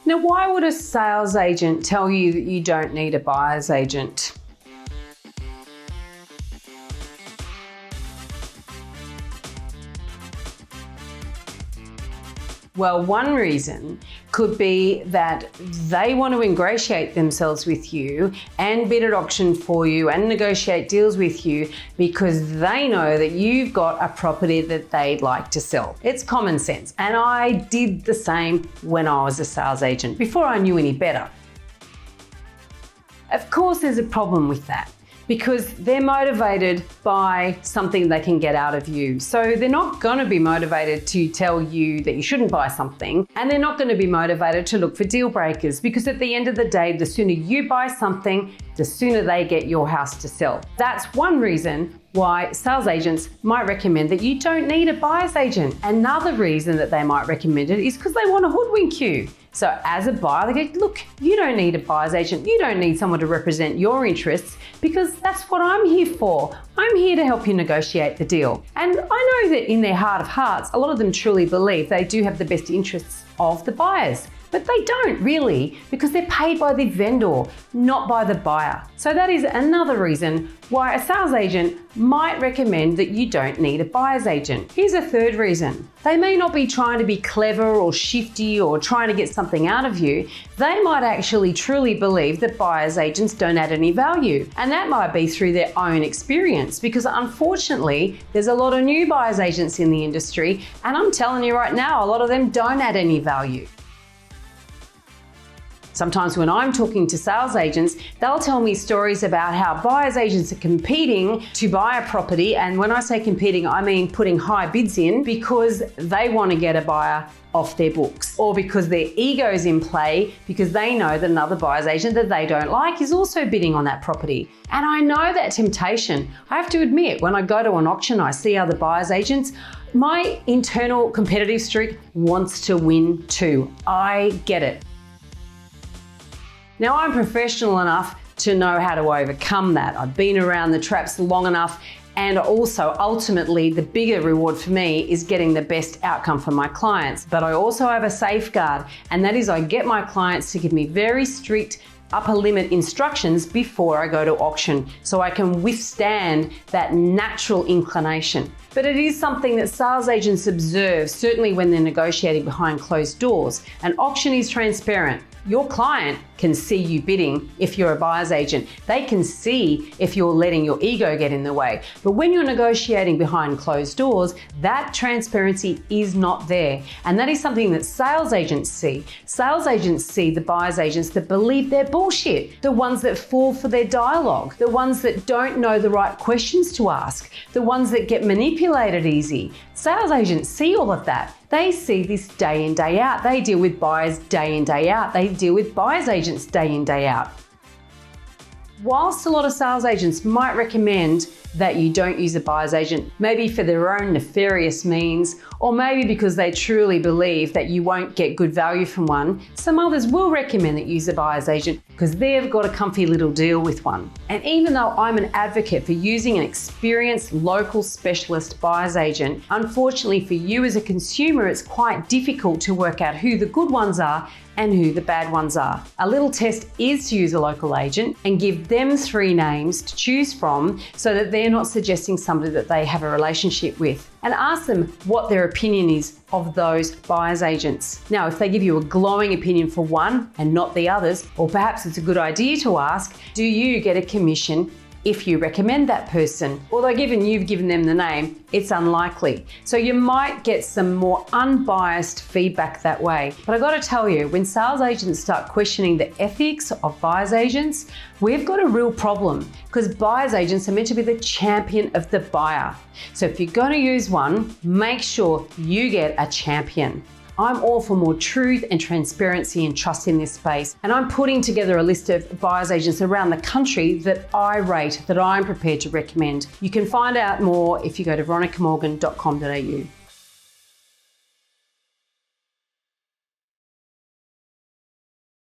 Now, why would a sales agent tell you that you don't need a buyer's agent? Well, one reason could be that they want to ingratiate themselves with you and bid at auction for you and negotiate deals with you because they know that you've got a property that they'd like to sell. It's common sense. And I did the same when I was a sales agent before I knew any better. Of course, there's a problem with that, because they're motivated by something they can get out of you. So they're not going to be motivated to tell you that you shouldn't buy something, and they're not going to be motivated to look for deal breakers, because at the end of the day, the sooner you buy something, the sooner they get your house to sell. That's one reason why sales agents might recommend that you don't need a buyer's agent. Another reason that they might recommend it is because they want to hoodwink you. So as a buyer, they go, look, you don't need a buyer's agent. You don't need someone to represent your interests, because that's what I'm here for. I'm here to help you negotiate the deal. And I know that in their heart of hearts, a lot of them truly believe they do have the best interests of the buyers. But they don't really, because they're paid by the vendor, not by the buyer. So that is another reason why a sales agent might recommend that you don't need a buyer's agent. Here's a third reason. They may not be trying to be clever or shifty or trying to get something out of you. They might actually truly believe that buyer's agents don't add any value. And that might be through their own experience, because unfortunately, there's a lot of new buyer's agents in the industry. And I'm telling you right now, a lot of them don't add any value. Sometimes when I'm talking to sales agents, they'll tell me stories about how buyer's agents are competing to buy a property. And when I say competing, I mean putting high bids in because they want to get a buyer off their books, or because their ego's in play because they know that another buyer's agent that they don't like is also bidding on that property. And I know that temptation. I have to admit, when I go to an auction, I see other buyer's agents, my internal competitive streak wants to win too. I get it. Now, I'm professional enough to know how to overcome that. I've been around the traps long enough, and also ultimately the bigger reward for me is getting the best outcome for my clients. But I also have a safeguard, and that is I get my clients to give me very strict upper limit instructions before I go to auction, so I can withstand that natural inclination. But it is something that sales agents observe, certainly when they're negotiating behind closed doors. An auction is transparent. Your client can see you bidding if you're a buyer's agent. They can see if you're letting your ego get in the way. But when you're negotiating behind closed doors, that transparency is not there. And that is something that sales agents see. Sales agents see the buyer's agents that believe they're bullshit, the ones that fall for their dialogue, the ones that don't know the right questions to ask, the ones that get manipulated easy. Sales agents see all of that. They see this day in, day out. They deal with buyers day in, day out. They deal with buyer's agents day in, day out. Whilst a lot of sales agents might recommend that you don't use a buyer's agent, maybe for their own nefarious means, or maybe because they truly believe that you won't get good value from one, some others will recommend that you use a buyer's agent because they've got a comfy little deal with one. And even though I'm an advocate for using an experienced local specialist buyer's agent, unfortunately for you as a consumer, it's quite difficult to work out who the good ones are and who the bad ones are. A little test is to use a local agent and give them 3 names to choose from so that they're not suggesting somebody that they have a relationship with, and ask them what their opinion is of those buyer's agents. Now, if they give you a glowing opinion for one and not the others, or perhaps it's a good idea to ask, do you get a commission if you recommend that person? Although given you've given them the name, it's unlikely. So you might get some more unbiased feedback that way. But I gotta tell you, when sales agents start questioning the ethics of buyer's agents, we've got a real problem, because buyer's agents are meant to be the champion of the buyer. So if you're gonna use one, make sure you get a champion. I'm all for more truth and transparency and trust in this space. And I'm putting together a list of buyer's agents around the country that I rate, that I'm prepared to recommend. You can find out more if you go to veronicamorgan.com.au.